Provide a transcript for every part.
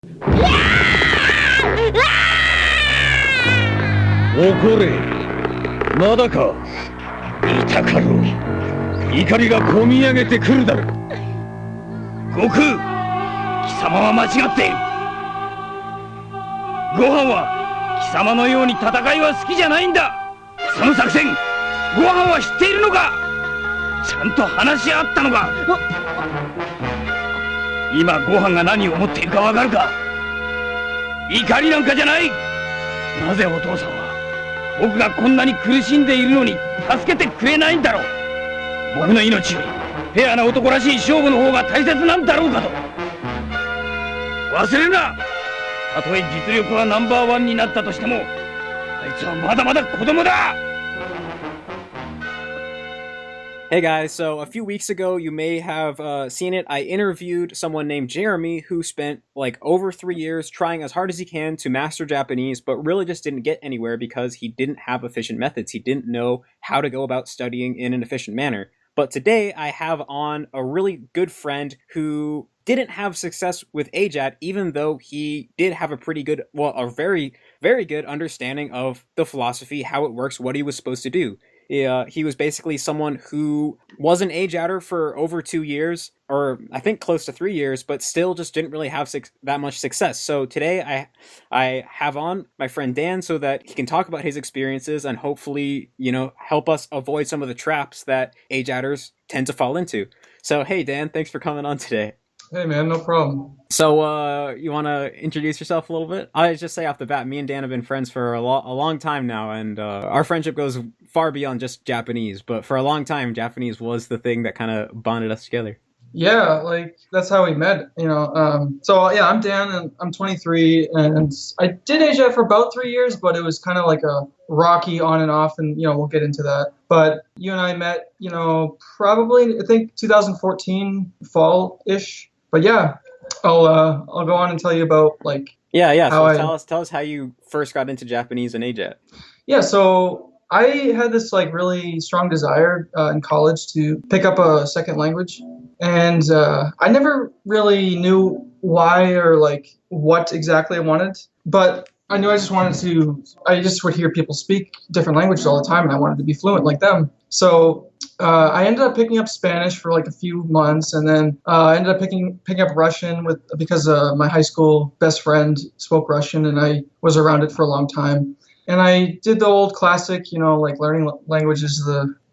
怒れ、まだか。いたかろう。怒りがこみ上げてくるだろう。悟空、貴様は間違っている。ご飯は貴様のように戦いは好きじゃないんだ。その作戦、ご飯は知っているのか。ちゃんと話し合ったのか。今ご飯が何を思っているかわかるか。怒りなんかじゃない。なぜお父さんは僕がこんなに苦しんでいるのに助けてくれないんだろう。僕の命よりフェアな男らしい勝負の方が大切なんだろうかと。忘れるな。たとえ実力はナンバーワンになったとしても、あいつはまだまだ子供だ。Hey guys, so a few weeks ago you may have seen it. I interviewed someone named Jeremy who spent like over 3 years trying as hard as he can to master Japanese, but really just didn't get anywhere because he didn't have efficient methods. He didn't know how to go about studying in an efficient manner. But today I have on a really good friend who didn't have success with AJAT, even though he did have a pretty good, well, a very, very good understanding of the philosophy, how it works, what he was supposed to do. He was basically someone who was an AJATer for over 2 years, or I think close to 3 years, but still just didn't really have that much success. So today I have on my friend Dan so that he can talk about his experiences and hopefully, help us avoid some of the traps that AJATers tend to fall into. So hey Dan, thanks for coming on today. Hey man, no problem. So, you want to introduce yourself a little bit? I just say off the bat, me and Dan have been friends for a long time now, and our friendship goes far beyond just Japanese, but for a long time, Japanese was the thing that kind of bonded us together. Yeah, like, that's how we met, So, yeah, I'm Dan, and I'm 23, and I did AJAT for about 3 years, but it was kind of like a rocky on and off, and, we'll get into that. But you and I met, probably, I think, 2014 fall-ish. But yeah, I'll go on and tell you about So tell us how you first got into Japanese and AJAT. Yeah, so I had this really strong desire in college to pick up a second language, and I never really knew why or what exactly I wanted, but I knew I just would hear people speak different languages all the time, and I wanted to be fluent like them. So I ended up picking up Spanish for a few months, and then I ended up picking up Russian because my high school best friend spoke Russian, and I was around it for a long time. And I did the old classic, learning languages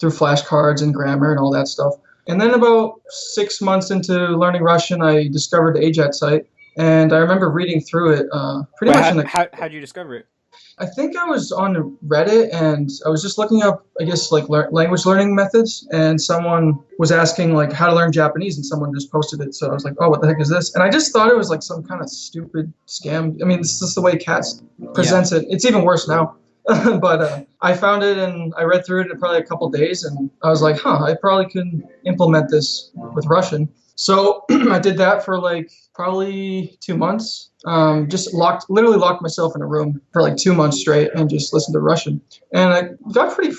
through flashcards and grammar and all that stuff. And then about 6 months into learning Russian, I discovered the AJAT site, and I remember reading through it pretty much. How'd you discover it? I think I was on Reddit, and I was just looking up, I guess, language learning methods, and someone was asking, how to learn Japanese, and someone just posted it, so I was like, oh, what the heck is this? And I just thought it was, some kind of stupid scam. I mean, this is the way CATS presents it. It's even worse now. But I found it, and I read through it in probably a couple days, and I was like, I probably can implement this with Russian. So I did that for probably 2 months. Literally locked myself in a room for 2 months straight and just listened to Russian. And I got pretty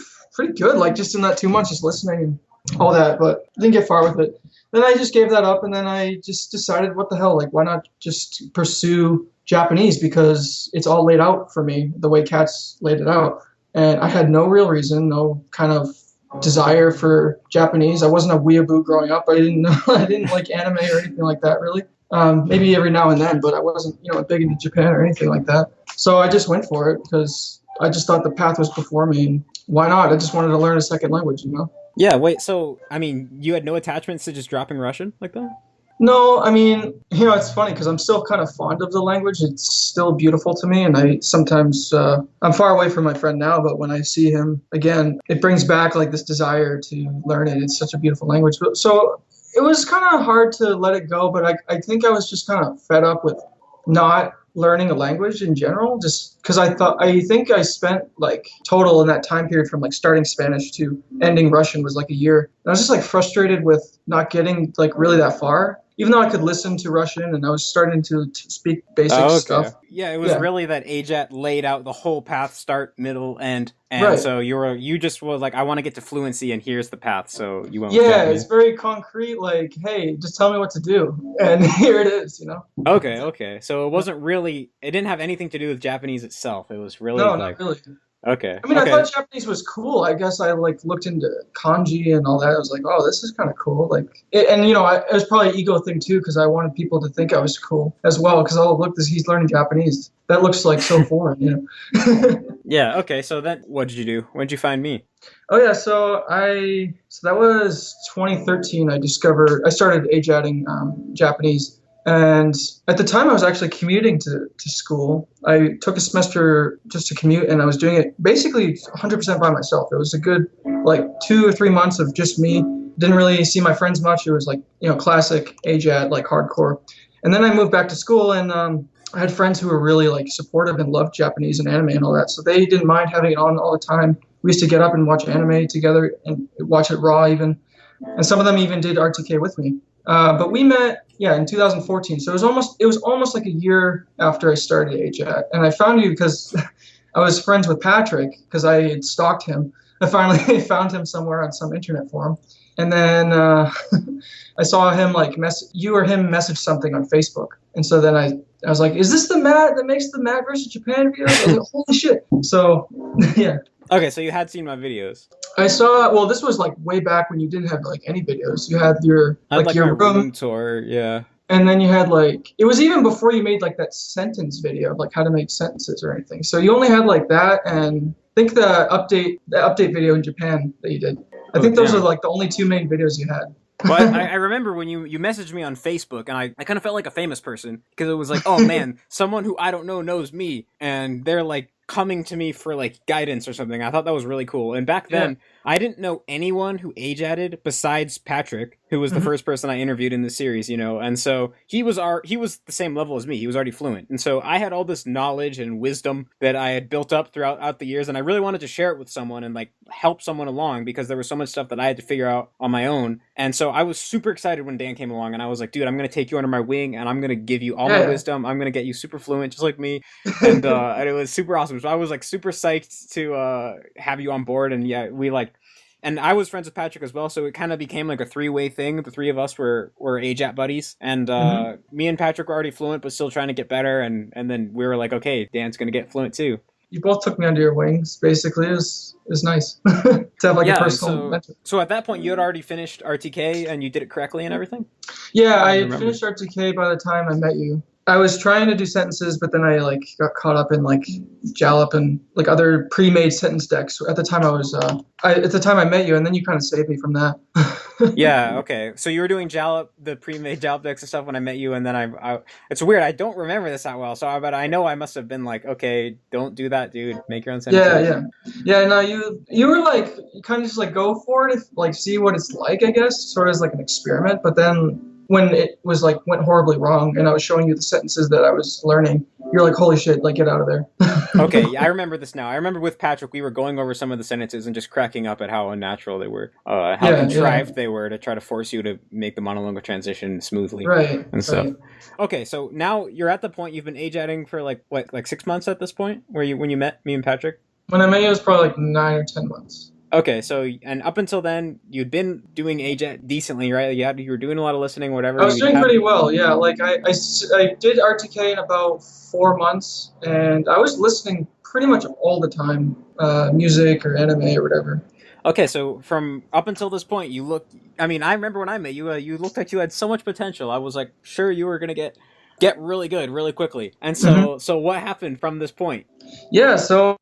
good, just in that 2 months, just listening and all that, but didn't get far with it. Then I just gave that up, and then I just decided, what the hell, why not just pursue Japanese, because it's all laid out for me the way CATS laid it out. And I had no real reason, no kind of desire for Japanese. I wasn't a weeaboo growing up. I didn't like anime or anything like that, really. Maybe every now and then, but I wasn't, big into Japan or anything like that. So I just went for it because I just thought the path was before me, and why not? I just wanted to learn a second language, Yeah, wait, so, you had no attachments to just dropping Russian like that? No, it's funny because I'm still kind of fond of the language. It's still beautiful to me, and I sometimes, I'm far away from my friend now, but when I see him again, it brings back this desire to learn it. It's such a beautiful language. So it was kind of hard to let it go, but I think I was just kind of fed up with not learning a language in general, just because I think I spent total in that time period from starting Spanish to ending Russian was a year. And I was just frustrated with not getting really that far. even though I could listen to Russian and I was starting to speak basic Oh, okay. stuff. Yeah, it was really that AJAT laid out the whole path, start, middle, end, and Right. so you just was like, I want to get to fluency, and here's the path. So you went. Yeah, with that, it's very concrete. Like, hey, just tell me what to do, and here it is. You know. Okay. So it wasn't really. It didn't have anything to do with Japanese itself. It was really No, like. not really. Okay. I mean, okay. I thought Japanese was cool. I guess I like looked into kanji and all that. I was like, oh, this is kind of cool. Like, and you know, it was probably an ego thing too, because I wanted people to think I was cool as well. Because oh, look, he's learning Japanese. That looks like so foreign, you know. Yeah. Okay. So then, what did you do? When did you find me? Oh yeah, so that was 2013. I started AJATing Japanese. And at the time, I was actually commuting to school. I took a semester just to commute, and I was doing it basically 100% by myself. It was a good, like, 2 or 3 months of just me. Didn't really see my friends much. It was like, you know, classic AJAT, like hardcore. And then I moved back to school, and I had friends who were really, like, supportive and loved Japanese and anime and all that. So they didn't mind having it on all the time. We used to get up and watch anime together and watch it raw even. And some of them even did RTK with me. But we met, in 2014. So it was almost like a year after I started AJAT. And I found you because I was friends with Patrick because I had stalked him. I finally found him somewhere on some internet forum. And then I saw him you or him message something on Facebook. And so then I was like, is this the Matt that makes the Matt versus Japan videos? I was like, holy shit. So, yeah. Okay, so you had seen my videos. I saw. Well, this was like way back when you didn't have like any videos. You had your I had, like your my room tour, yeah. And then you had like it was even before you made like that sentence video of like how to make sentences or anything. So you only had like that and I think the update video in Japan that you did. I think those are like the only 2 main videos you had. Well, I remember when you messaged me on Facebook, and I kind of felt like a famous person because it was like, oh man, someone who I don't know knows me, and they're like coming to me for like guidance or something. I thought that was really cool. And back then, I didn't know anyone who AJATted besides Patrick, who was the first person I interviewed in the series, you know. And so he was the same level as me. He was already fluent. And so I had all this knowledge and wisdom that I had built up throughout the years, and I really wanted to share it with someone and like help someone along because there was so much stuff that I had to figure out on my own. And so I was super excited when Dan came along, and I was like, dude, I'm going to take you under my wing, and I'm going to give you all my wisdom. I'm going to get you super fluent just like me. And it was super awesome. So I was like super psyched to have you on board. And yeah, and I was friends with Patrick as well, so it kind of became like a 3-way thing. The 3 of us were AJAT buddies, and me and Patrick were already fluent, but still trying to get better. And then we were like, okay, Dan's going to get fluent too. You both took me under your wings, basically. It was nice to have like a personal mentor. So at that point, you had already finished RTK, and you did it correctly and everything? Yeah, I had finished RTK by the time I met you. I was trying to do sentences, but then I like got caught up in like Jalop and like other pre-made sentence decks. At the time I met you, and then you kind of saved me from that. Yeah, okay. So you were doing Jalop, the pre-made Jalop decks and stuff when I met you, and then I it's weird. I don't remember this that well, but I know I must have been like, okay, don't do that, dude. Make your own sentences. Yeah. No, you were like, you kind of just like go for it, like see what it's like, I guess, sort of as like an experiment. But then when it was like went horribly wrong, and I was showing you the sentences that I was learning, you're like, holy shit, like get out of there. Okay, I remember this now. I remember with Patrick, we were going over some of the sentences and just cracking up at how unnatural they were, how contrived they were to try to force you to make the monolingual transition smoothly, and stuff. Right. Okay, so now you're at the point you've been AJATting for like 6 months at this point, when you met me and Patrick. When I met you, it was probably like 9 or 10 months. Okay, so and up until then, you'd been doing AJAT decently, right? You were doing a lot of listening, whatever. I was doing pretty well, yeah. Like I did RTK in about 4 months, and I was listening pretty much all the time, music or anime or whatever. Okay, so from up until this point, you looked. I mean, I remember when I met you, you looked like you had so much potential. I was like, sure, you were gonna get really good really quickly. And so, so what happened from this point? Yeah, so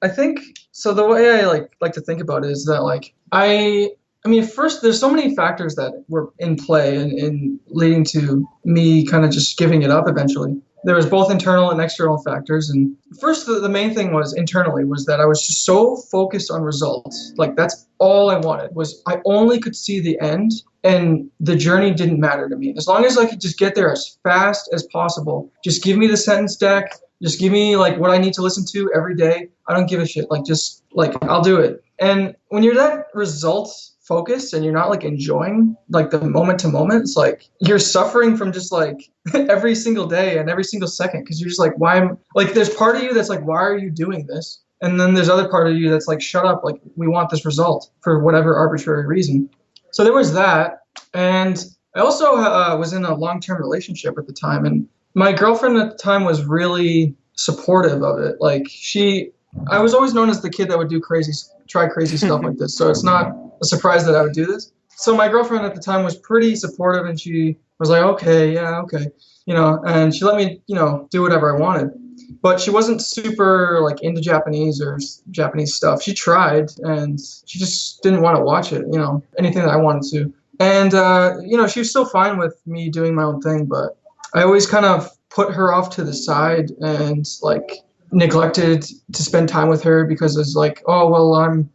I think so. The way I like to think about it is that like I mean, first there's so many factors that were in play and leading to me kind of just giving it up eventually. There was both internal and external factors, and first the main thing was internally was that I was just so focused on results. Like that's all I wanted was I only could see the end, and the journey didn't matter to me. As long as I could just get there as fast as possible, just give me the sentence deck. Just give me like what I need to listen to every day. I don't give a shit. Like just like I'll do it. And when you're that results focused and you're not like enjoying like the moment to moment, it's like you're suffering from just like every single day and every single second because you're just like, why am like there's part of you that's like, why are you doing this? And then there's other part of you that's like, shut up, like we want this result for whatever arbitrary reason. So there was that. And I also was in a long-term relationship at the time, and my girlfriend at the time was really supportive of it. Like I was always known as the kid that would try crazy stuff like this. So it's not a surprise that I would do this. So my girlfriend at the time was pretty supportive, and she was like, okay, yeah, okay, and she let me, do whatever I wanted. But she wasn't super like into Japanese or Japanese stuff. She tried, and she just didn't want to watch it, anything that I wanted to. And, she was still fine with me doing my own thing, but I always kind of put her off to the side and like neglected to spend time with her because it's like, oh, well, I'm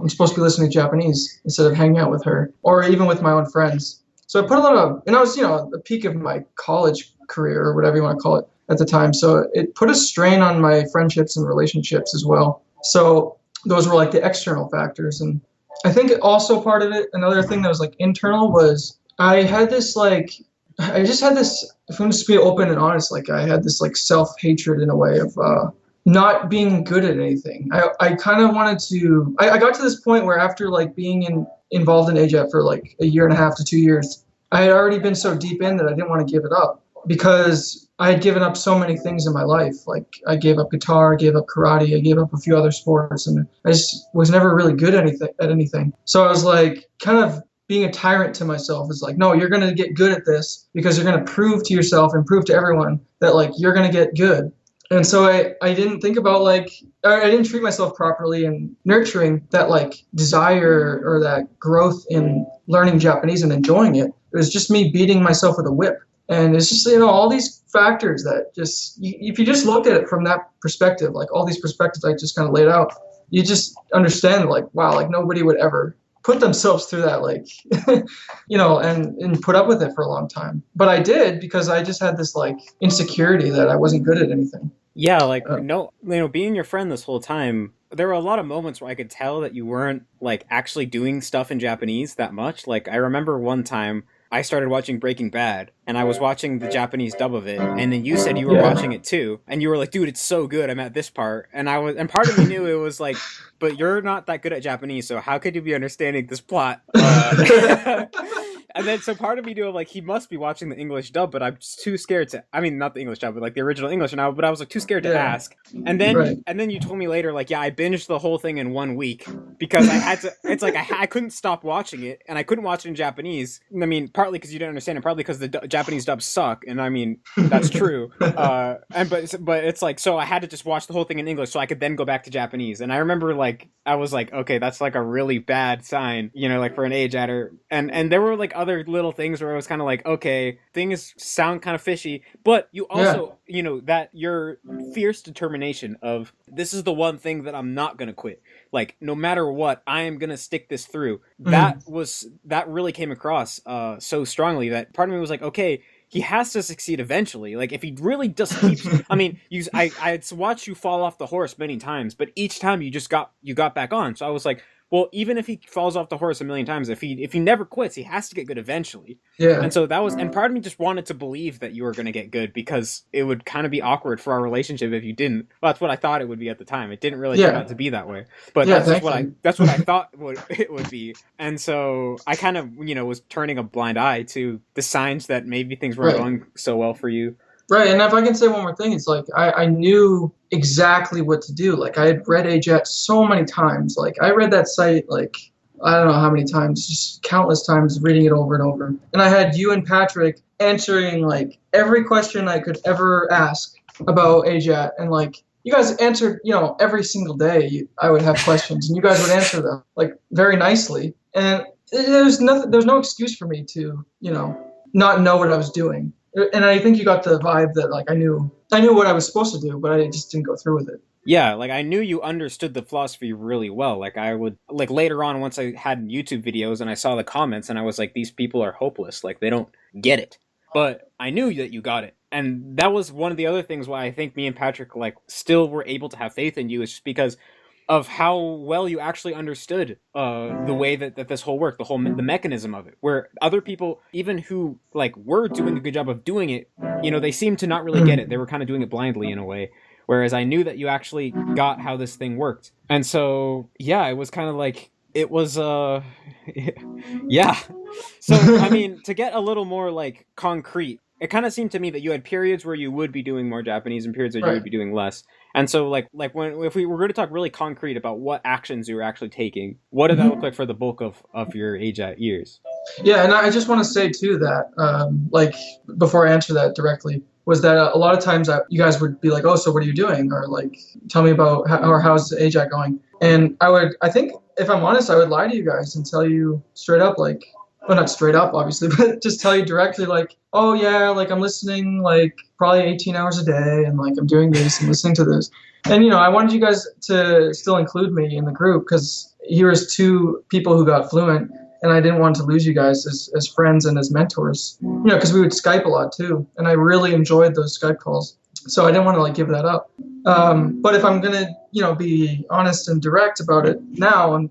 supposed to be listening to Japanese instead of hanging out with her or even with my own friends. So I put and I was, at the peak of my college career or whatever you want to call it at the time. So it put a strain on my friendships and relationships as well. So those were like the external factors. And I think also part of it, another thing that was like internal was I just had this, if I'm just being open and honest, like I had this like self-hatred in a way of not being good at anything. I kind of wanted to, I got to this point where after like being involved in AJET for like a year and a half to 2 years, I had already been so deep in that I didn't want to give it up because I had given up so many things in my life. Like I gave up guitar, I gave up karate, I gave up a few other sports, and I just was never really good at anything. So I was like kind of being a tyrant to myself. Is like, no, you're going to get good at this because you're going to prove to yourself and prove to everyone that like you're going to get good. And so I didn't think about I didn't treat myself properly in nurturing that like desire or that growth in learning Japanese and enjoying it. It was just me beating myself with a whip. And it's just, all these factors that just, if you just looked at it from that perspective, like all these perspectives I just kind of laid out, you just understand like, wow, like nobody would ever put themselves through that, like, and put up with it for a long time. But I did because I just had this like insecurity that I wasn't good at anything. Yeah, like, being your friend this whole time, there were a lot of moments where I could tell that you weren't like actually doing stuff in Japanese that much. Like I remember one time I started watching Breaking Bad, and I was watching the Japanese dub of it, and then you said you were watching it too, and you were like, dude, it's so good, I'm at this part, and part of me knew it was like, but you're not that good at Japanese, so how could you be understanding this plot? And then so part of me knew like he must be watching the English dub, but I'm just too scared to. I mean, not the English dub, but like the original English. But I was like too scared to ask. And then you told me later, like, yeah, I binged the whole thing in 1 week because I had to. It's like I couldn't stop watching it, and I couldn't watch it in Japanese. I mean, partly because you didn't understand it, partly because the Japanese dubs suck, and I mean that's true. But it's like so I had to just watch the whole thing in English so I could then go back to Japanese. And I remember like I was like, okay, that's like a really bad sign, like for an AJATer. And there were like other little things where it was kind of like, okay, things sound kind of fishy, but you also, that your fierce determination of this is the one thing that I'm not going to quit. Like, no matter what, I am going to stick this through. That really came across so strongly that part of me was like, okay, he has to succeed eventually. Like, if he really just keeps... I mean, I watched you fall off the horse many times, but each time you got back on. So I was like, well, even if he falls off the horse a million times, if he never quits, he has to get good eventually. Yeah. And so and part of me just wanted to believe that you were going to get good because it would kind of be awkward for our relationship if you didn't. Well, that's what I thought it would be at the time. It didn't really turn out to be that way. But that's what I thought it would be. And so I kind of, was turning a blind eye to the signs that maybe things weren't going so well for you. Right, and if I can say one more thing, it's like I knew exactly what to do. Like I had read AJET so many times. Like I read that site like I don't know how many times, just countless times, reading it over and over. And I had you and Patrick answering like every question I could ever ask about AJET, and like you guys answered, every single day. I would have questions, and you guys would answer them like very nicely. And there's no excuse for me to not know what I was doing. And I think you got the vibe that like I knew what I was supposed to do, but I just didn't go through with it. Yeah, like I knew you understood the philosophy really well. Like I would like later on once I had YouTube videos and I saw the comments and I was like, these people are hopeless. Like they don't get it. But I knew that you got it. And that was one of the other things why I think me and Patrick like still were able to have faith in you is just because of how well you actually understood the way that this whole worked, the mechanism of it, where other people, even who like were doing a good job of doing it, they seemed to not really get it. They were kind of doing it blindly in a way. Whereas I knew that you actually got how this thing worked. And so, yeah, it was kind of like, it was, yeah. So, I mean, to get a little more, like, concrete, it kind of seemed to me that you had periods where you would be doing more Japanese and periods where you would be doing less. And so, like if we were going to talk really concrete about what actions you were actually taking, what did that look like for the bulk of your years? Yeah, and I just want to say, too, that, like, before I answer that directly, was that a lot of times you guys would be like, oh, so what are you doing? Or like, tell me about how's AJAC going? And I think, if I'm honest, I would lie to you guys and tell you straight up, like, well, not straight up, obviously, but just tell you directly, like, oh, yeah, like, I'm listening, like, probably 18 hours a day, and, like, I'm doing this and listening to this. And, I wanted you guys to still include me in the group, because here was two people who got fluent, and I didn't want to lose you guys as friends and as mentors, because we would Skype a lot too. And I really enjoyed those Skype calls. So I didn't want to like give that up. But if I'm going to, be honest and direct about it now, and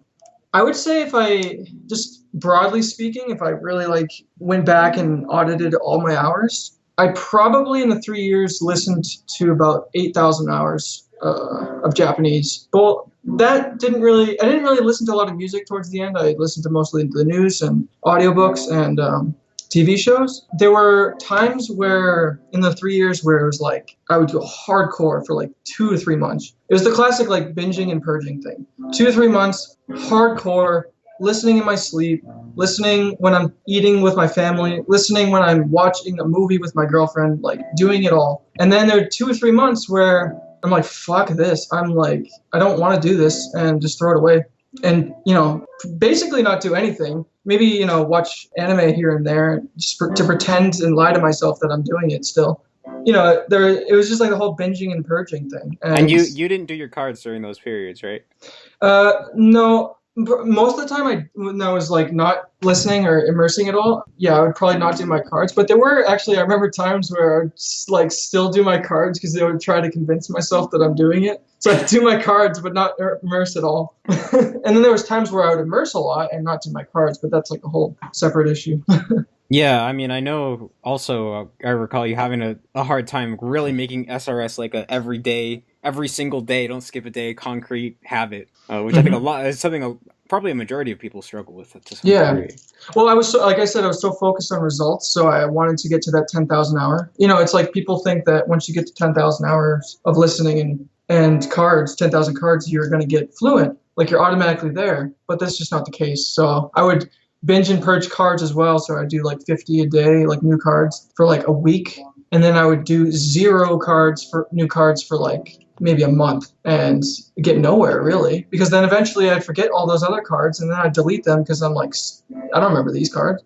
I would say if I just broadly speaking, if I really like went back and audited all my hours, I probably in the 3 years listened to about 8,000 hours of Japanese. But I didn't really listen to a lot of music towards the end. I listened to mostly the news and audiobooks and TV shows. There were times where in the 3 years where it was like I would go hardcore for like 2 to 3 months. It was the classic like binging and purging thing. 2 to 3 months, hardcore, listening in my sleep, listening when I'm eating with my family, listening when I'm watching a movie with my girlfriend, like doing it all. And then there are 2 or 3 months where I'm like, fuck this. I'm like, I don't want to do this and just throw it away. And, basically not do anything. Maybe, watch anime here and there just to pretend and lie to myself that I'm doing it still. It was just like the whole binging and purging thing. And you didn't do your cards during those periods, right? No. Most of the time when I was like not listening or immersing at all, yeah, I would probably not do my cards. But there were actually, I remember times where I would like still do my cards because they would try to convince myself that I'm doing it. So I'd do my cards but not immerse at all. And then there was times where I would immerse a lot and not do my cards, but that's like a whole separate issue. Yeah, I mean, I know also, I recall you having a hard time really making SRS like a every single day, don't skip a day, concrete habit, which I think is something probably a majority of people struggle with to some degree. Well, I was like I said, I was so focused on results, so I wanted to get to that 10,000 hour. It's like people think that once you get to 10,000 hours of listening and cards, 10,000 cards, you're going to get fluent, like you're automatically there, but that's just not the case. So I would binge and purge cards as well. So I do like 50 a day, like new cards for like a week. And then I would do 0 new cards for like maybe a month and get nowhere really. Because then eventually I'd forget all those other cards and then I'd delete them because I'm like, I don't remember these cards.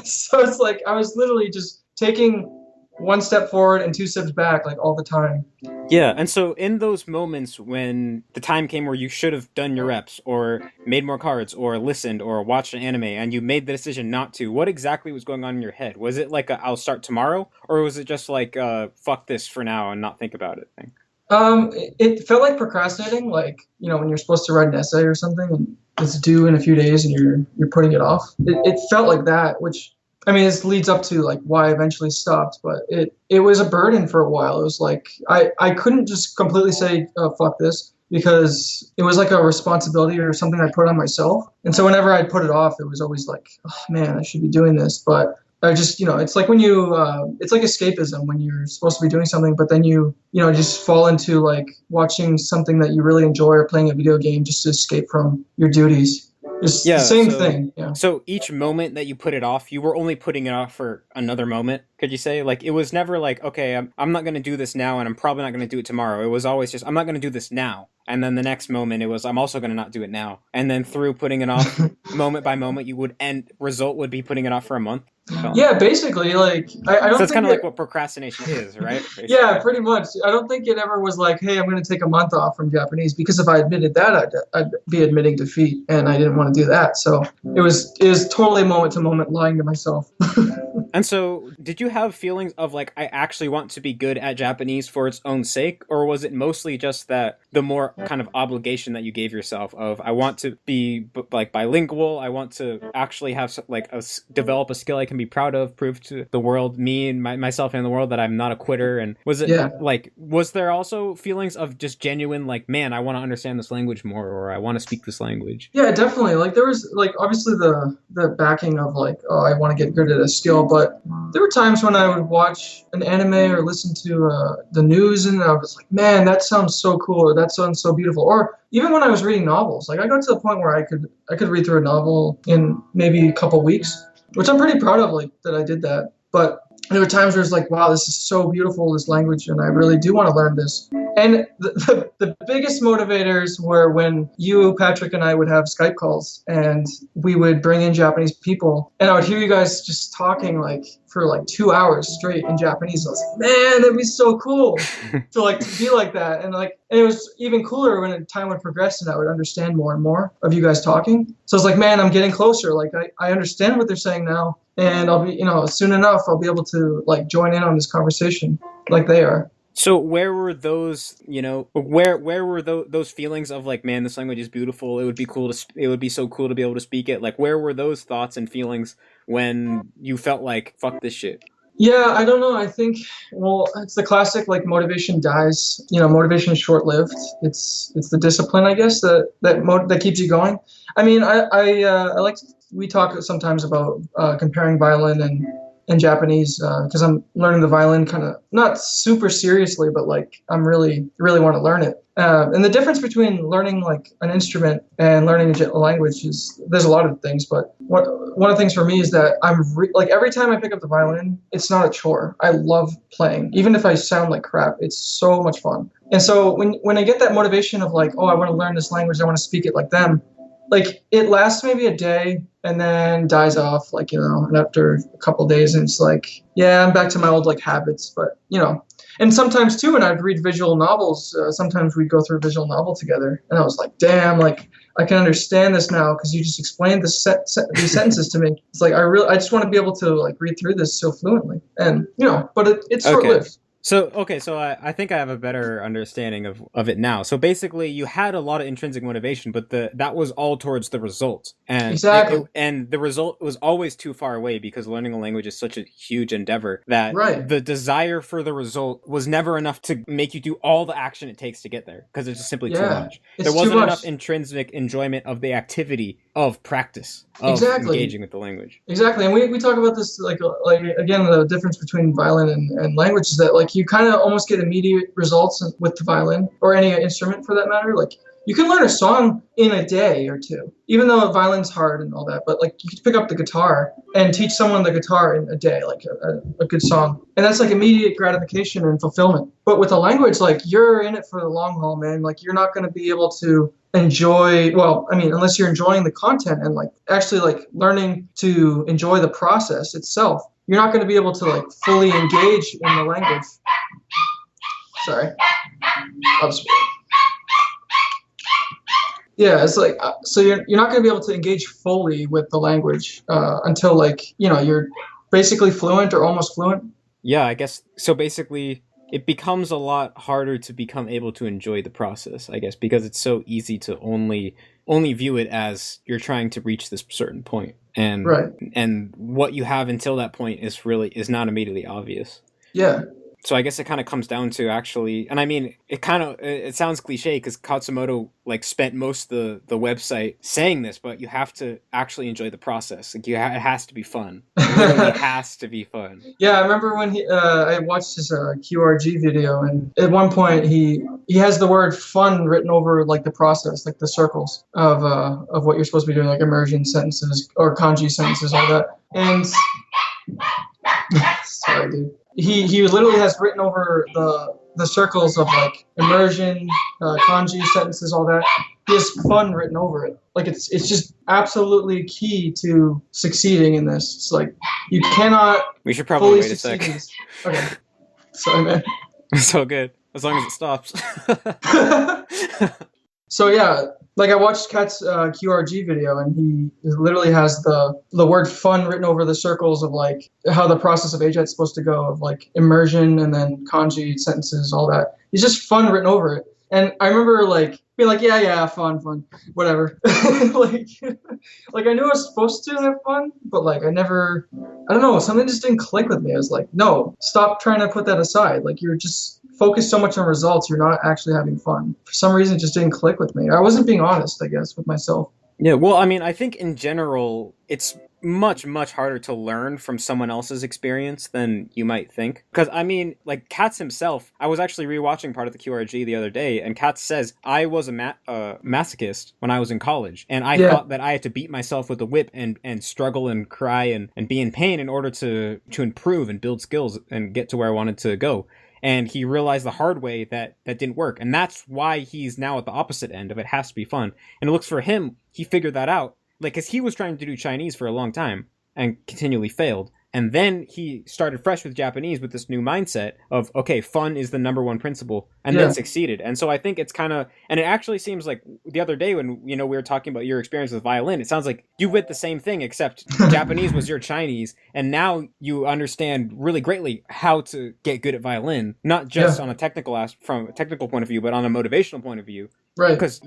So it's like I was literally just taking 1 step forward and 2 steps back like all the time. Yeah, and so in those moments when the time came where you should have done your reps or made more cards or listened or watched an anime and you made the decision not to, what exactly was going on in your head? Was it like I'll start tomorrow, or was it just like fuck this for now and not think about it thing? It felt like procrastinating, like, when you're supposed to write an essay or something and it's due in a few days and you're putting it off. It felt like that, which I mean, this leads up to like why I eventually stopped, but it was a burden for a while. It was like I couldn't just completely say fuck this, because it was like a responsibility or something I put on myself. And so whenever I'd put it off, it was always like, oh man, I should be doing this. But I just, it's like when it's like escapism when you're supposed to be doing something, but then you just fall into like watching something that you really enjoy or playing a video game just to escape from your duties. It's the same thing. Yeah. So each moment that you put it off, you were only putting it off for another moment, could you say? Like, it was never like, okay, I'm not going to do this now, and I'm probably not going to do it tomorrow. It was always just, I'm not going to do this now. And then the next moment, it was, I'm also going to not do it now. And then through putting it off moment by moment, result would be putting it off for a month. Yeah, basically, like, I don't. So it's kind of like what procrastination is, right? Basically. Yeah, pretty much. I don't think it ever was like, hey, I'm going to take a month off from Japanese, because if I admitted that, I'd be admitting defeat, and I didn't want to do that. So it was totally moment to moment lying to myself. And so, did you have feelings of like, I actually want to be good at Japanese for its own sake, or was it mostly just that the more kind of obligation that you gave yourself of, I want to be like bilingual, I want to actually have like develop a skill I can be proud of, prove to the world, me and myself and the world, that I'm not a quitter? And was it like, was there also feelings of just genuine like, man, I want to understand this language more, or I want to speak this language? Yeah, definitely. Like there was like obviously the backing of like, oh, I want to get good at a skill, but there were times when I would watch an anime or listen to the news, and I was like, man, that sounds so cool, or that sounds so beautiful. Or even when I was reading novels, like I got to the point where I could read through a novel in maybe a couple weeks, which I'm pretty proud of, like that I did that. But there were times where it's like, wow, this is so beautiful, this language, and I really do want to learn this. And the biggest motivators were when you, Patrick, and I would have Skype calls, and we would bring in Japanese people, and I would hear you guys just talking like for like 2 hours straight in Japanese. I was like, man, that'd be so cool to like to be like that. And like, and it was even cooler when time would progress and I would understand more and more of you guys talking. So it's like, man, I'm getting closer. Like I understand what they're saying now, and I'll be, soon enough I'll be able to like join in on this conversation like they are. So where were those, where were those feelings of like, man, this language is beautiful, it would be so cool to be able to speak it? Like, where were those thoughts and feelings when you felt like, fuck this shit? Yeah, I don't know. I think, well, it's the classic, like, motivation dies. Motivation is short-lived. It's the discipline, I guess, that keeps you going. I mean, I like, we talk sometimes about comparing violin and Japanese, because I'm learning the violin kind of not super seriously, but like I'm really want to learn it. And the difference between learning like an instrument and learning a language is there's a lot of things, but one of the things for me is that I'm like every time I pick up the violin, it's not a chore. I love playing, even if I sound like crap. It's so much fun. And so when I get that motivation of like, oh, I want to learn this language, I want to speak it like them. Like it lasts maybe a day and then dies off, like, and after a couple of days, and it's like, yeah, I'm back to my old like habits. But and sometimes too, when I'd read visual novels, sometimes we'd go through a visual novel together, and I was like, damn, like I can understand this now because you just explained these sentences to me. It's like I just want to be able to like read through this so fluently, and but it's short-lived. So I think I have a better understanding of it now. So basically, you had a lot of intrinsic motivation, but that was all towards the result, and exactly, and the result was always too far away because learning a language is such a huge endeavor that the desire for the result was never enough to make you do all the action it takes to get there because it's just simply too much. There wasn't enough intrinsic enjoyment of the activity of practice of engaging with the language. Exactly, and we talk about this like again, the difference between violin and language is that like you kind of almost get immediate results with the violin or any instrument for that matter. Like you can learn a song in a day or two, even though violin's hard and all that. But like you can pick up the guitar and teach someone the guitar in a day, like a good song, and that's like immediate gratification and fulfillment. But with a language, like you're in it for the long haul, man. Like you're not going to be able to enjoy, well, I mean, unless you're enjoying the content and like actually like learning to enjoy the process itself, you're not going to be able to like fully engage in the language. Sorry. Yeah, it's like, so you're not going to be able to engage fully with the language until like, you're basically fluent or almost fluent. Yeah, I guess. So basically, it becomes a lot harder to become able to enjoy the process, I guess, because it's so easy to only view it as you're trying to reach this certain point. And and what you have until that point is not immediately obvious. Yeah. So I guess it kind of comes down to actually, and I mean, it sounds cliche because Katsumoto like spent most of the website saying this, but you have to actually enjoy the process. Like it has to be fun. It really has to be fun. Yeah, I remember when I watched his QRG video, and at one point he has the word fun written over like the process, like the circles of what you're supposed to be doing, like immersion sentences or kanji sentences, all that. And sorry, dude. He literally has written over the circles of like immersion, kanji sentences, all that. He has fun written over it. Like it's just absolutely key to succeeding in this. It's like you cannot. We should probably wait a sec. Okay, sorry, man. It's so good as long as it stops. So yeah, like I watched Kat's QRG video, and he literally has the word "fun" written over the circles of like how the process of AJAT is supposed to go, of like immersion and then kanji sentences, all that. He's just fun written over it. And I remember like being like, yeah, fun, whatever. like, like I knew I was supposed to have fun, but like I don't know, something just didn't click with me. I was like, no, stop trying to put that aside. Like you're just focused so much on results, you're not actually having fun. For some reason, it just didn't click with me. I wasn't being honest, I guess, with myself. Yeah, well, I mean, I think in general, it's much, much harder to learn from someone else's experience than you might think. Because, I mean, like, Katz himself, I was actually rewatching part of the QRG the other day, and Katz says, I was a masochist when I was in college, and I thought that I had to beat myself with a whip and struggle and cry and be in pain in order to improve and build skills and get to where I wanted to go. And he realized the hard way that didn't work. And that's why he's now at the opposite end of it has to be fun. And it looks for him, he figured that out. Like, because he was trying to do Chinese for a long time and continually failed. And then he started fresh with Japanese with this new mindset of, okay, fun is the number one principle, and then succeeded. And so I think it's kind of, and it actually seems like the other day when, we were talking about your experience with violin, it sounds like you did the same thing, except Japanese was your Chinese, and now you understand really greatly how to get good at violin, not just on a from a technical point of view, but on a motivational point of view. Right. Because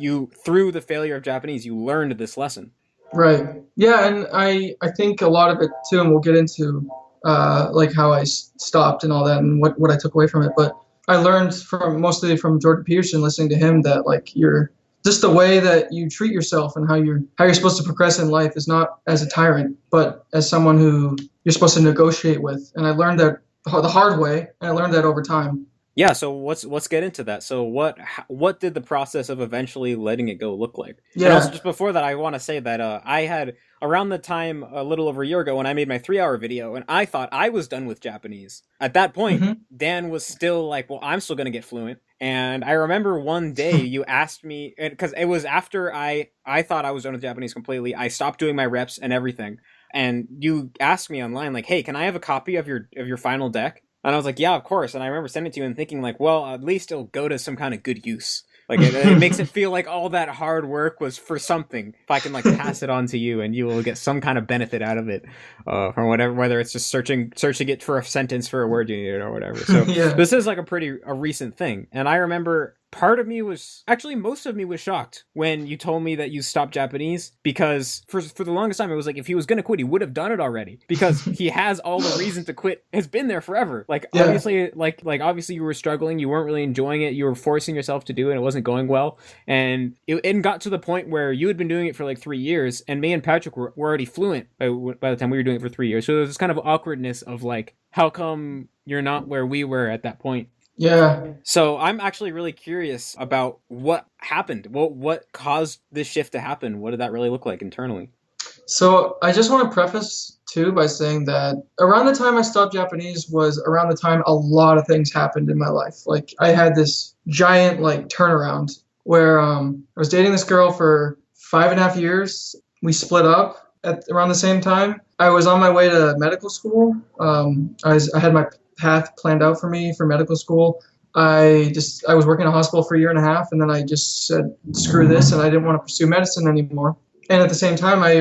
through the failure of Japanese, you learned this lesson. Right. Yeah, and I think a lot of it too, and we'll get into like how I stopped and all that, and what I took away from it. But I learned mostly from Jordan Peterson, listening to him, that like you're just the way that you treat yourself and how you're supposed to progress in life is not as a tyrant, but as someone who you're supposed to negotiate with. And I learned that the hard way, and I learned that over time. Yeah, so let's get into that. So what did the process of eventually letting it go look like? Yeah. And also, just before that, I want to say that I had, around the time a little over a year ago, when I made my 3-hour video, and I thought I was done with Japanese. At that point, Dan was still like, well, I'm still going to get fluent. And I remember one day you asked me, because it was after I thought I was done with Japanese completely. I stopped doing my reps and everything. And you asked me online, like, hey, can I have a copy of your final deck? And I was like, yeah, of course. And I remember sending it to you and thinking like, well, at least it'll go to some kind of good use. Like it makes it feel like all that hard work was for something. If I can like pass it on to you and you will get some kind of benefit out of it, from whatever, whether it's just searching it for a sentence for a word you needed or whatever. So this is like a recent thing. And I remember most of me was shocked when you told me that you stopped Japanese, because for the longest time it was like, if he was going to quit, he would have done it already, because he has all the reason to quit, has been there forever. Like obviously, like obviously you were struggling, you weren't really enjoying it, you were forcing yourself to do it, and it wasn't going well, and it got to the point where you had been doing it for like 3 years, and me and Patrick were already fluent by the time we were doing it for 3 years. So there was this kind of awkwardness of like, how come you're not where we were at that point? Yeah. So I'm actually really curious about what happened. What caused this shift to happen? What did that really look like internally? So I just want to preface too by saying that around the time I stopped Japanese was around the time a lot of things happened in my life. Like I had this giant like turnaround where I was dating this girl for 5.5 years. We split up at around the same time. I was on my way to medical school. I had my path planned out for me for medical school. I was working in a hospital for 1.5 years, and then I just said, screw this, and I didn't want to pursue medicine anymore. And at the same time, I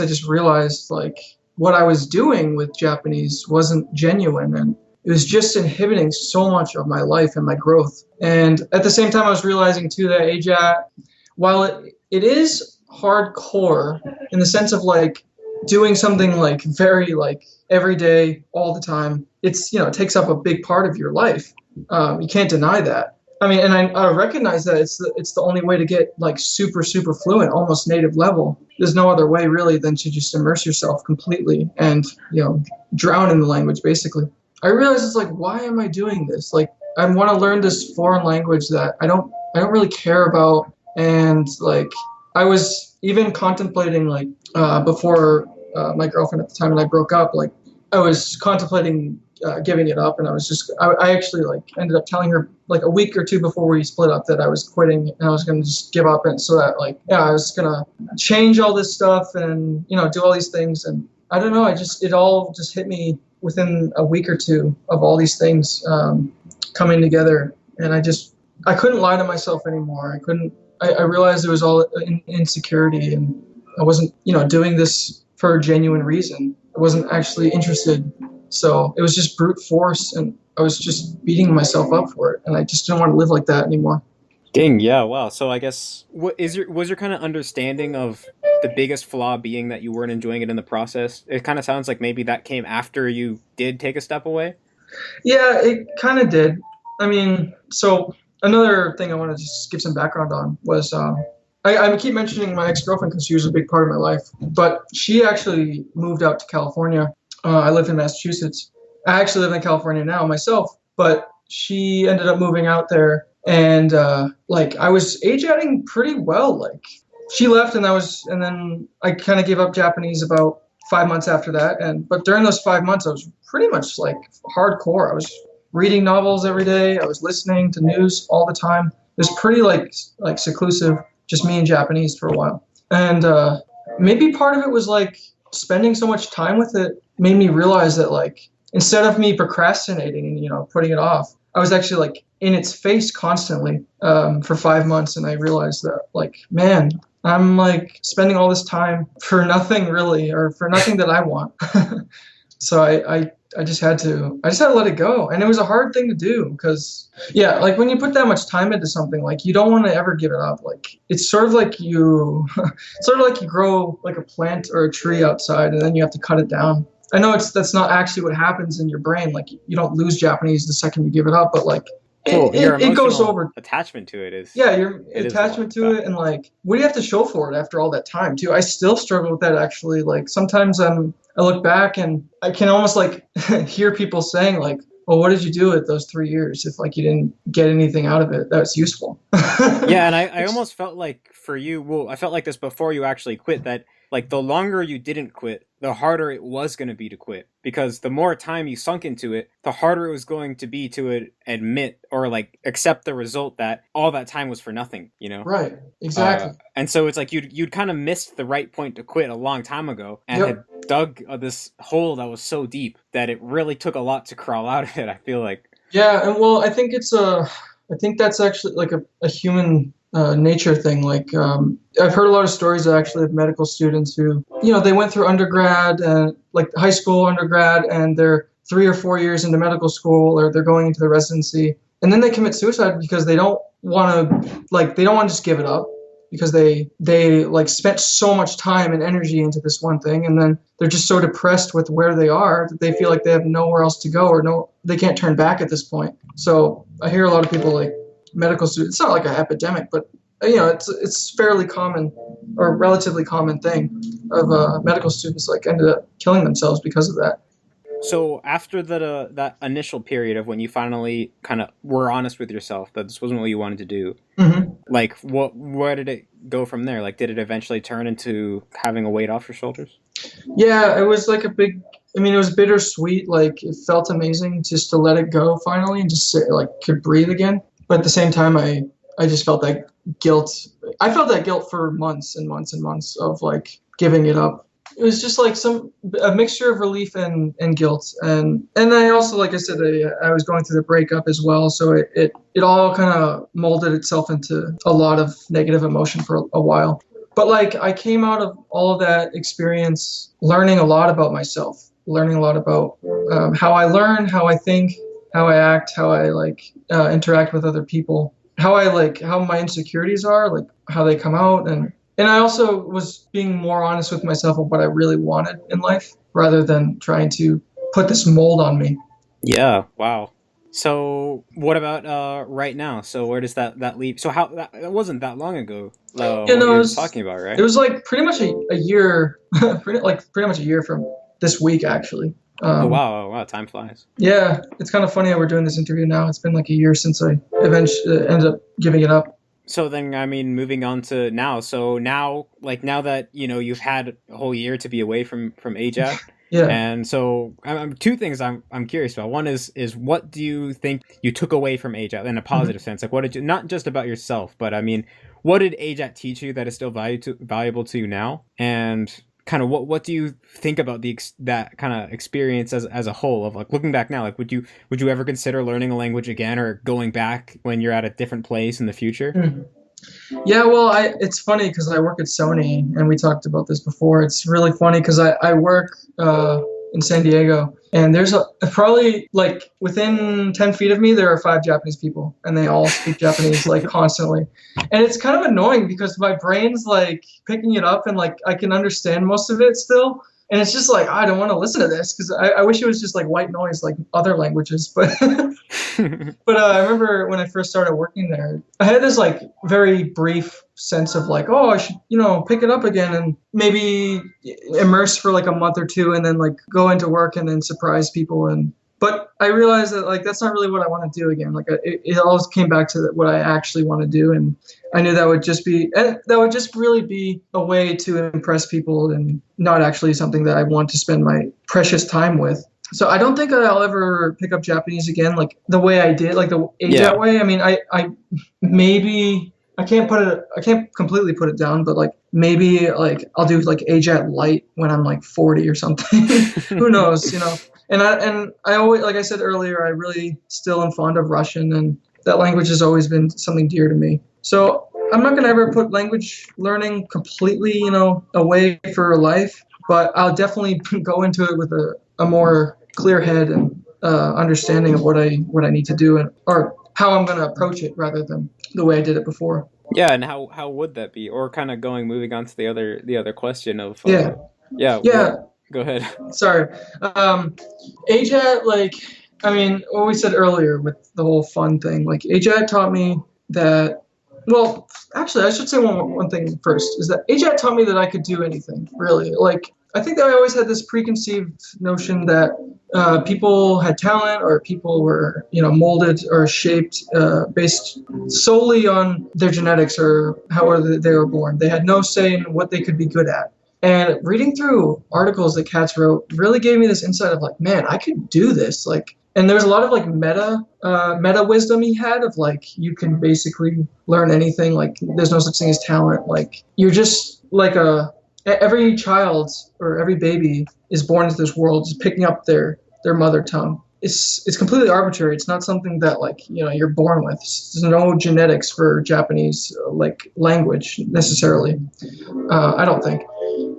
just realized like what I was doing with Japanese wasn't genuine, and it was just inhibiting so much of my life and my growth. And at the same time, I was realizing too that AJAT, while it is hardcore in the sense of like doing something like very like every day, all the time, it takes up a big part of your life. You can't deny that. I mean, and I recognize that it's the only way to get like super, super fluent, almost native level. There's no other way really than to just immerse yourself completely and, drown in the language basically. I realized it's like, why am I doing this? Like, I want to learn this foreign language that I don't really care about. And like, I was even contemplating like, before my girlfriend at the time and I broke up, like I was contemplating giving it up, and I actually like ended up telling her like a week or 2 before we split up that I was quitting and I was going to just give up, and so that like I was going to change all this stuff and do all these things, and I don't know, it all just hit me within a week or 2 of all these things coming together, and I couldn't lie to myself anymore. I realized it was all insecurity, and I wasn't, doing this for a genuine reason. I wasn't actually interested. So it was just brute force, and I was just beating myself up for it. And I just didn't want to live like that anymore. Dang, yeah, wow. So I guess was your kind of understanding of the biggest flaw being that you weren't enjoying it in the process? It kind of sounds like maybe that came after you did take a step away. Yeah, it kind of did. I mean, so another thing I want to just give some background on was I keep mentioning my ex-girlfriend because she was a big part of my life, but she actually moved out to California. I live in Massachusetts. I actually live in California now myself, but she ended up moving out there, and like I was age-outing pretty well. Like she left, and then I kind of gave up Japanese about 5 months after that. But during those 5 months, I was pretty much like hardcore. I was reading novels every day. I was listening to news all the time. It was pretty like seclusive, just me and Japanese for a while. And maybe part of it was like spending so much time with it made me realize that like instead of me procrastinating and putting it off, I was actually like in its face constantly for 5 months, and I realized that like, man, I'm like spending all this time for nothing really, or for nothing that I want. So I just had to let it go. And it was a hard thing to do because, yeah, like when you put that much time into something, like you don't want to ever give it up. Like it's sort of like you grow like a plant or a tree outside, and then you have to cut it down. I know that's not actually what happens in your brain. Like you don't lose Japanese the second you give it up, but like it goes over. Attachment to it is. Yeah, your attachment to it, and like, what do you have to show for it after all that time too? I still struggle with that actually. Like sometimes I look back and I can almost like hear people saying like, "Well, what did you do with those 3 years if like you didn't get anything out of it that was useful?" Yeah, and I almost felt like for you, well, I felt like this before you actually quit, that like the longer you didn't quit, the harder it was going to be to quit, because the more time you sunk into it, the harder it was going to be to admit or like accept the result that all that time was for nothing, Right, exactly. And so it's like you'd kind of missed the right point to quit a long time ago, and had dug this hole that was so deep that it really took a lot to crawl out of it, I feel like. Yeah, and well, I think that's actually like a human nature thing. Like I've heard a lot of stories actually of medical students who, they went through undergrad and like high school, undergrad, and they're 3 or 4 years into medical school, or they're going into the residency, and then they commit suicide because they don't want to just give it up, because they like spent so much time and energy into this one thing, and then they're just so depressed with where they are that they feel like they have nowhere else to go, or they can't turn back at this point. So I hear a lot of people like medical students. It's not like an epidemic, but it's fairly common, or relatively common thing of medical students like ended up killing themselves because of that. So after that initial period of when you finally kind of were honest with yourself that this wasn't what you wanted to do, mm-hmm. like where did it go from there? Like, did it eventually turn into having a weight off your shoulders? Yeah, it was like it was bittersweet. Like it felt amazing just to let it go finally and just like could breathe again. But at the same time, I just felt that guilt. I felt that guilt for months and months and months of like giving it up. It was just like a mixture of relief and guilt. And I also, like I said, I was going through the breakup as well. So it all kind of molded itself into a lot of negative emotion for a while. But like I came out of all of that experience learning a lot about myself, learning a lot about how I learn, how I think, how I act, how I like interact with other people, how my insecurities are, like how they come out. And I also was being more honest with myself of what I really wanted in life, rather than trying to put this mold on me. Yeah. Wow. So what about right now? So where does that leave? So how that wasn't that long ago. What you're talking about, right? It was like pretty much a year, pretty much a year from this week, actually. Oh wow! Time flies. Yeah, it's kind of funny how we're doing this interview now. It's been like a year since I eventually ended up giving it up. So then, I mean, moving on to now. So now that you've had a whole year to be away from AJAT. Yeah. And so, two things I'm curious about. One is what do you think you took away from AJAT in a positive sense? Like, what did you, not just about yourself, but I mean, what did AJAT teach you that is still valuable to you now? And kind of what do you think about that kind of experience as a whole, of like looking back now? Like, would you ever consider learning a language again, or going back when you're at a different place in the future? Yeah, well, it's funny because I work at Sony, and we talked about this before. It's really funny because I work in San Diego, and there's probably like within 10 feet of me, there are 5 Japanese people, and they all speak Japanese like constantly. And it's kind of annoying because my brain's like picking it up, and like I can understand most of it still. And it's just like, I don't want to listen to this because I wish it was just like white noise like other languages. But but I remember when I first started working there, I had this like very brief sense of like, oh, I should, pick it up again and maybe immerse for like a month or two and then like go into work and then surprise people. But I realized that like that's not really what I want to do again. Like it always came back to what I actually want to do, and I knew that would just really be a way to impress people and not actually something that I want to spend my precious time with. So I don't think I'll ever pick up Japanese again, like the way I did, like the AJAT way. I mean, I maybe I can't completely put it down, but like maybe like I'll do like AJAT light when I'm like 40 or something. Who knows, And I always, like I said earlier, I really still am fond of Russian, and that language has always been something dear to me. So I'm not gonna ever put language learning completely, away for life, but I'll definitely go into it with a more clear head and understanding of what I need to do or how I'm gonna approach it rather than the way I did it before. Yeah, and how would that be? Or kind of moving on to the other question of Yeah. yeah. Yeah. Go ahead. Sorry. AJAT, like, I mean, what we said earlier with the whole fun thing, like, AJAT taught me that, well, actually, I should say one thing first, is that AJAT taught me that I could do anything, really. Like, I think that I always had this preconceived notion that people had talent or people were, molded or shaped based solely on their genetics or how they were born. They had no say in what they could be good at. And reading through articles that Katz wrote really gave me this insight of like, man, I could do this. Like, and there's a lot of like meta wisdom he had of like, you can basically learn anything. Like, there's no such thing as talent. Like, you're just like every child or every baby is born into this world just picking up their mother tongue. It's completely arbitrary. It's not something that like, you're born with. There's no genetics for Japanese like language necessarily. I don't think.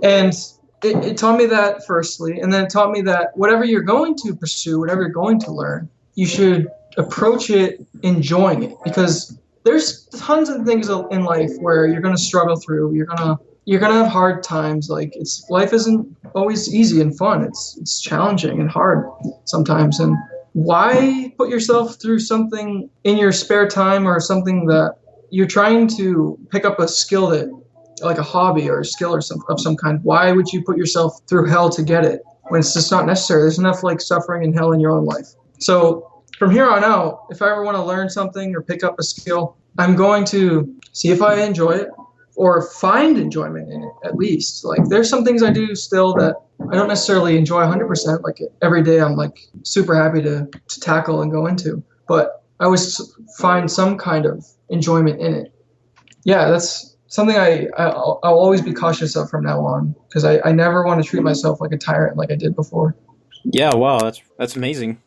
And it taught me that firstly, and then it taught me that whatever you're going to pursue, whatever you're going to learn, you should approach it enjoying it, because there's tons of things in life where you're going to struggle through. You're gonna have hard times. Like, life isn't always easy and fun. It's challenging and hard sometimes. And why put yourself through something in your spare time or something that you're trying to pick up a skill that, like a hobby or a skill or of some kind? Why would you put yourself through hell to get it when it's just not necessary? There's enough like suffering and hell in your own life. So from here on out, if I ever want to learn something or pick up a skill, I'm going to see if I enjoy it or find enjoyment in it at least. Like, there's some things I do still that I don't necessarily enjoy 100%. Like, every day I'm like super happy to tackle and go into, but I always find some kind of enjoyment in it. Yeah, that's something I'll always be cautious of from now on, because I never want to treat myself like a tyrant like I did before. Yeah, wow, that's amazing.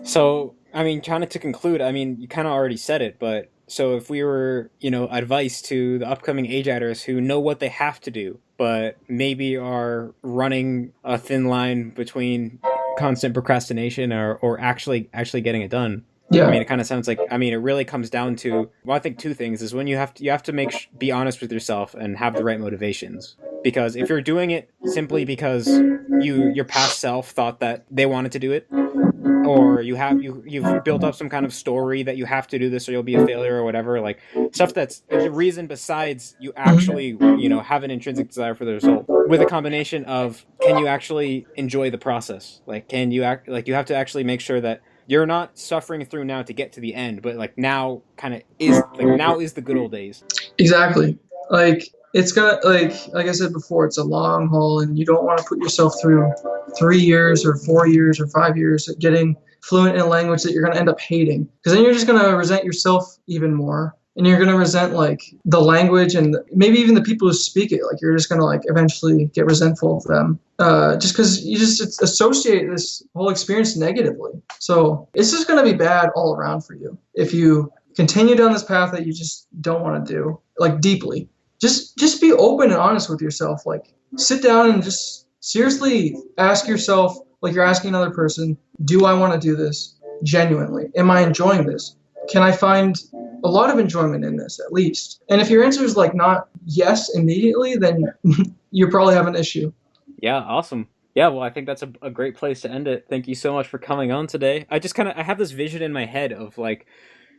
So, I mean, kind of to conclude, I mean, you kind of already said it, but so if we were, advice to the upcoming AJATers who know what they have to do, but maybe are running a thin line between constant procrastination or actually getting it done. Yeah. I mean, it kind of sounds like, it really comes down to, well, I think two things is when you have to be honest with yourself and have the right motivations. Because if you're doing it simply because your past self thought that they wanted to do it, or you've built up some kind of story that you have to do this or you'll be a failure or whatever, like stuff that's the reason besides you actually, have an intrinsic desire for the result, with a combination of, can you actually enjoy the process? Like, can you you have to actually make sure that you're not suffering through now to get to the end, but like now now is the good old days. Exactly. Like, it's gonna, like I said before, it's a long haul, and you don't want to put yourself through 3 years or 4 years or 5 years of getting fluent in a language that you're going to end up hating, because then you're just going to resent yourself even more, and you're going to resent like the language and maybe even the people who speak it. Like, you're just going to like eventually get resentful of them, just because you just associate this whole experience negatively. So it's just going to be bad all around for you if you continue down this path that you just don't want to do, like deeply. Just be open and honest with yourself. Like sit down and just seriously ask yourself, like you're asking another person, do I want to do this genuinely? Am I enjoying this? Can I find a lot of enjoyment in this at least? And if your answer is like not yes immediately, then you probably have an issue. Yeah, awesome. Yeah, well, I think that's a great place to end it. Thank you so much for coming on today. I just kind of I have this vision in my head of like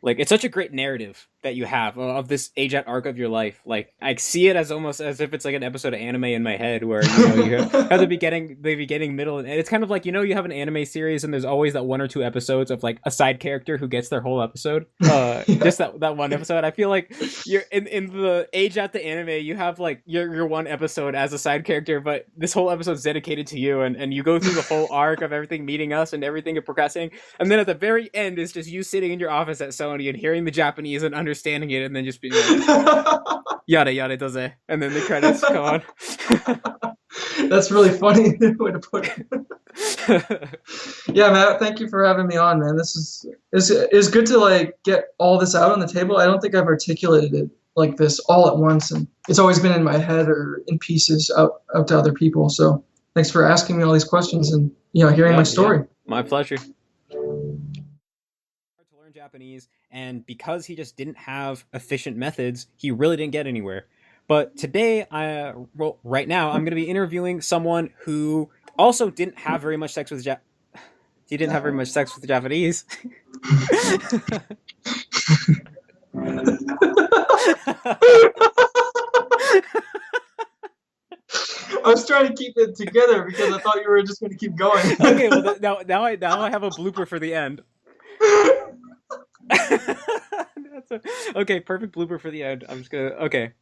it's such a great narrative that you have of this age at arc of your life. Like I see it as almost as if it's like an episode of anime in my head, where you have the beginning, middle, and it's kind of like you have an anime series, and there's always that one or two episodes of like a side character who gets their whole episode. Yeah. Just that one episode. I feel like you're in the age at the anime, you have like your one episode as a side character, but this whole episode's dedicated to you, and you go through the whole arc of everything meeting us and everything and progressing, and then at the very end is just you sitting in your office at Sony and hearing the Japanese and understanding it, and then just being like, yada yada does it, and then the credits go on. That's really funny way to put it. Yeah, Matt, thank you for having me on, man. This is good to like get all this out on the table. I don't think I've articulated it like this all at once, and it's always been in my head or in pieces out to other people. So thanks for asking me all these questions and hearing my story. Yeah. My pleasure. To learn Japanese, and because he just didn't have efficient methods, he really didn't get anywhere. But today, right now, I'm going to be interviewing someone who also didn't have very much sex with he didn't have very much sex with the Japanese. I was trying to keep it together because I thought you were just going to keep going. Okay, well now I have a blooper for the end. Okay, perfect blooper for the end. I'm just gonna. Okay.